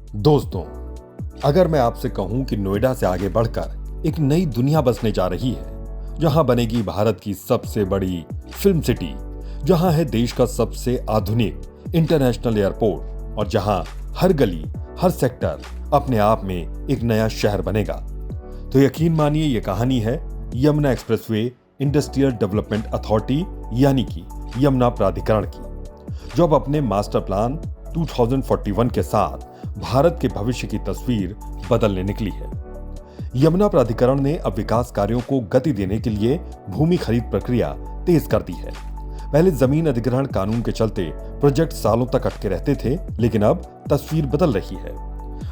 दोस्तों, अगर मैं आपसे कहूं कि नोएडा से आगे बढ़कर एक नई दुनिया बसने जा रही है, जहां बनेगी भारत की सबसे बड़ी फिल्म सिटी, जहां है देश का सबसे आधुनिक इंटरनेशनल एयरपोर्ट और जहां हर गली, हर सेक्टर अपने आप में एक नया शहर बनेगा, तो यकीन मानिए ये कहानी है Yamuna expressway industrial development authority यानी कि यमुना प्राधिकरण की, जो अब अपने मास्टर प्लान 2041 के साथ भारत के भविष्य की तस्वीर बदलने निकली है। यमुना प्राधिकरण ने अब विकास कार्यों को गति देने के लिए भूमि खरीद प्रक्रिया तेज कर दी है। पहले जमीन अधिग्रहण कानून के चलते प्रोजेक्ट सालों तक अटके रहते थे, लेकिन अब तस्वीर बदल रही है।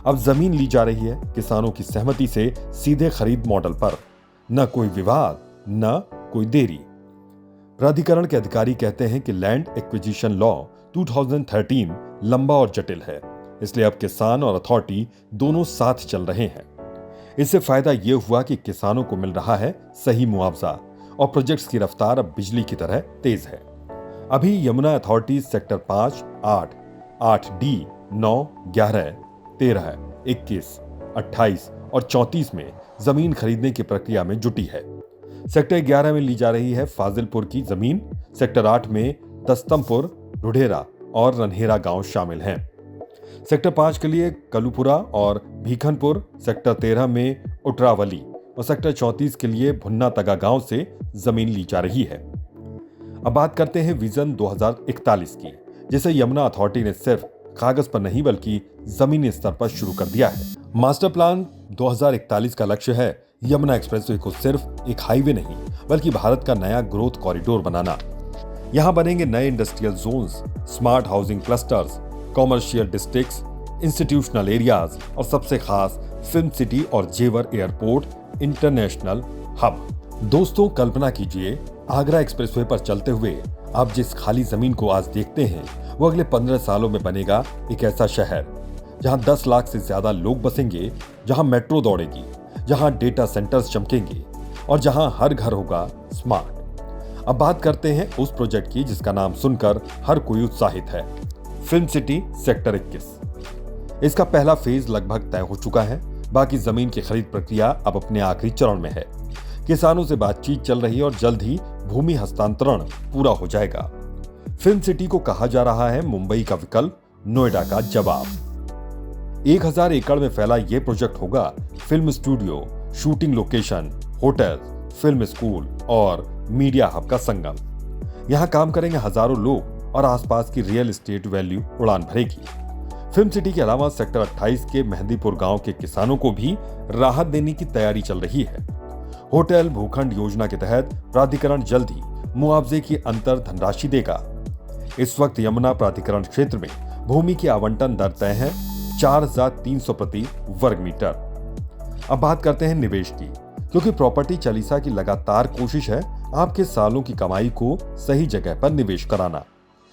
अब जमीन ली जा रही है किसानों की सहमति से सीधे खरीद मॉडल पर, न कोई विवाद न कोई देरी। प्राधिकरण के अधिकारी कहते हैं कि लैंड एक्विजिशन लॉ 2013 लंबा और जटिल है, इसलिए अब किसान और अथॉरिटी दोनों साथ चल रहे हैं। इससे फायदा यह हुआ कि किसानों को मिल रहा है सही मुआवजा और प्रोजेक्ट्स की रफ्तार अब बिजली की तरह तेज है। अभी यमुना अथॉरिटी सेक्टर 5, 8, 8D, 9, 11, 13, 21, 28 और 34 में जमीन खरीदने की प्रक्रिया में जुटी है। सेक्टर 11 में ली जा रही है फाजिलपुर की जमीन, सेक्टर 8 में दस्तमपुर, ढुढेरा और रन्हेरा गांव शामिल हैं। सेक्टर 5 के लिए कलुपुरा और भीखनपुर, सेक्टर 13 में उटरावली और सेक्टर 34 के लिए भुन्ना तगा गांव से जमीन ली जा रही है। अब बात करते हैं विजन 2041 की, जिसे यमुना अथॉरिटी ने सिर्फ कागज पर नहीं बल्कि जमीनी स्तर पर शुरू कर दिया है। मास्टर प्लान 2041 का लक्ष्य है यमुना एक्सप्रेसवे को सिर्फ एक हाईवे नहीं बल्कि भारत का नया ग्रोथ कॉरिडोर बनाना। यहाँ बनेंगे नए industrial zones, smart housing clusters, commercial districts, institutional areas और सबसे खास फिल्म सिटी और जेवर एयरपोर्ट इंटरनेशनल हब। दोस्तों, कल्पना कीजिए आगरा एक्सप्रेसवे पर चलते हुए आप जिस खाली जमीन को आज देखते हैं, वो अगले 15 सालों में बनेगा एक ऐसा शहर जहां 10 लाख से ज्यादा लोग बसेंगे, जहां मेट्रो दौड़ेगी, जहां डेटा सेंटर्स चमकेंगे और जहां हर घर होगा स्मार्ट। अब बात करते हैं उस प्रोजेक्ट की जिसका नाम सुनकर हर कोई उत्साहित है, फिल्म सिटी सेक्टर 21। इसका पहला फेज लगभग तय हो चुका है। बाकी जमीन की खरीद प्रक्रिया अब अपने आखिरी चरण में है। किसानों से बातचीत चल रही है और जल्द ही भूमि हस्तांतरण पूरा हो जाएगा। फिल्म सिटी को कहा जा रहा है मुंबई का विकल्प, नोएडा का जवाब। 1000 एकड़ में फैला यह प्रोजेक्ट होगा film studio, shooting location, hotel, film school और मीडिया हब का संगम। यहाँ काम करेंगे हजारों लोग और आसपास की रियल एस्टेट वैल्यू उड़ान भरेगी। फिल्म सिटी के अलावा सेक्टर 28 के मेहंदीपुर गांव के किसानों को भी राहत देने की तैयारी चल रही है। होटल भूखंड योजना के तहत प्राधिकरण जल्द ही मुआवजे की अंतर धनराशि देगा। इस वक्त यमुना प्राधिकरण क्षेत्र में भूमि की आवंटन दर तय है 4300 प्रति वर्ग मीटर। अब बात करते हैं निवेश की, क्योंकि प्रॉपर्टी चालीसा की लगातार कोशिश है आपके सालों की कमाई को सही जगह पर निवेश कराना।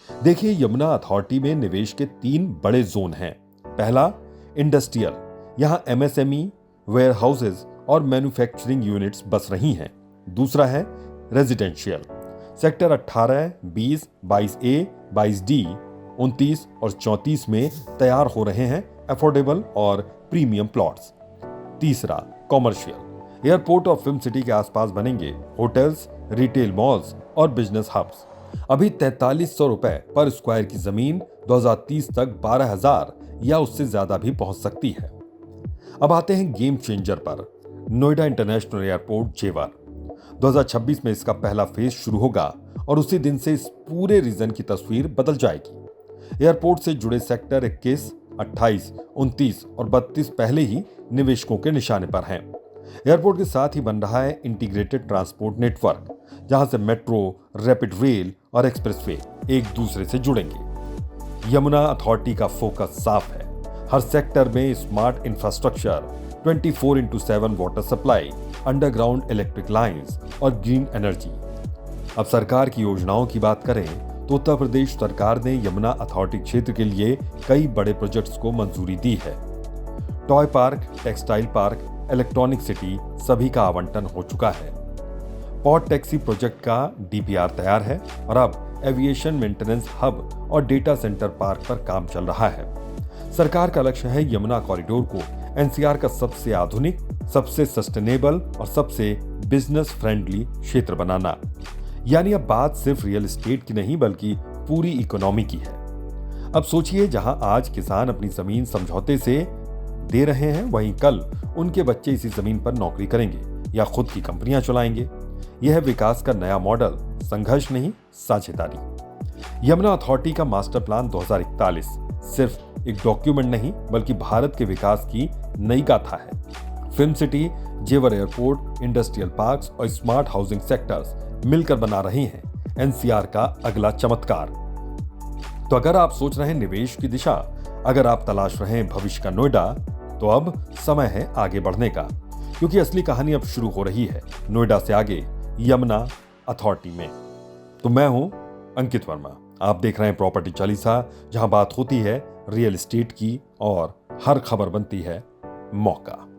देखिए, यमुना अथॉरिटी में निवेश के 3 बड़े जोन हैं। पहला, इंडस्ट्रियल, यहां MSME, वेयर हाउसेज और मैन्युफैक्चरिंग यूनिट्स बस रही हैं। दूसरा है रेजिडेंशियल, सेक्टर 18, 20, 22A, 22D, 29 और 34 में तैयार हो रहे हैं अफोर्डेबल और प्रीमियम प्लॉट्स। तीसरा, कॉमर्शियल, एयरपोर्ट और फिल्म सिटी के आसपास बनेंगे होटल्स, रिटेल मॉल्स और बिजनेस हब्स। अभी 4300 रुपए पर स्क्वायर की जमीन 2030 तक 12,000 या उससे ज्यादा भी पहुंच सकती है। अब आते हैं गेम चेंजर पर, नोएडा इंटरनेशनल एयरपोर्ट जेवर। 2026 में इसका पहला फेज शुरू होगा और उसी दिन से इस पूरे रीजन की तस्वीर बदल जाएगी। एयरपोर्ट से जुड़े सेक्टर 21, 28, 29 और 32 पहले ही निवेशकों के निशाने पर हैं। एयरपोर्ट के साथ ही बन रहा है इंटीग्रेटेड ट्रांसपोर्ट नेटवर्क, जहां से मेट्रो, रैपिड रेल और एक्सप्रेसवे एक दूसरे से जुड़ेंगे। यमुना अथॉरिटी का फोकस साफ है, हर सेक्टर में smart infrastructure, 24x7 water supply, underground electric lines और ग्रीन एनर्जी। अब सरकार की योजनाओं की बात करें तो उत्तर प्रदेश सरकार ने यमुना अथॉरिटी क्षेत्र के लिए कई बड़े प्रोजेक्ट्स को मंजूरी दी है। Toy park, textile park, electronic city सभी का आवंटन हो चुका है। पोर्ट टैक्सी प्रोजेक्ट का DPR तैयार है और अब एविएशन मेंटेनेंस हब और डेटा सेंटर पार्क पर काम चल रहा है। सरकार का लक्ष्य है यमुना कॉरिडोर को एनसीआर का सबसे आधुनिक, सबसे सस्टेनेबल और सबसे बिजनेस फ्रेंडली क्षेत्र बनाना। यानी अब बात सिर्फ रियल एस्टेट की नहीं बल्कि पूरी इकोनॉमी की है। अब सोचिए, जहां आज किसान अपनी जमीन समझौते से दे रहे हैं, वहीं कल उनके बच्चे इसी जमीन पर नौकरी करेंगे या खुद की कंपनियां चलाएंगे। यह है विकास का नया मॉडल, संघर्ष नहीं, साझेदारी। यमुना अथॉरिटी का मास्टर प्लान 2041 सिर्फ एक डॉक्यूमेंट नहीं बल्कि भारत के विकास की नई गाथा है। फिल्म सिटी, जेवर एयरपोर्ट, इंडस्ट्रियल पार्क्स और स्मार्ट हाउसिंग सेक्टर्स मिलकर बना रहे हैं एनसीआर का अगला चमत्कार। तो अगर आप सोच रहे हैं निवेश की दिशा, अगर आप तलाश रहे हैं भविष्य का नोएडा, तो अब समय है आगे बढ़ने का, क्योंकि असली कहानी अब शुरू हो रही है नोएडा से आगे यमुना अथॉरिटी में। तो मैं हूं अंकित वर्मा, आप देख रहे हैं प्रॉपर्टी चालीसा, जहां बात होती है रियल एस्टेट की और हर खबर बनती है मौका।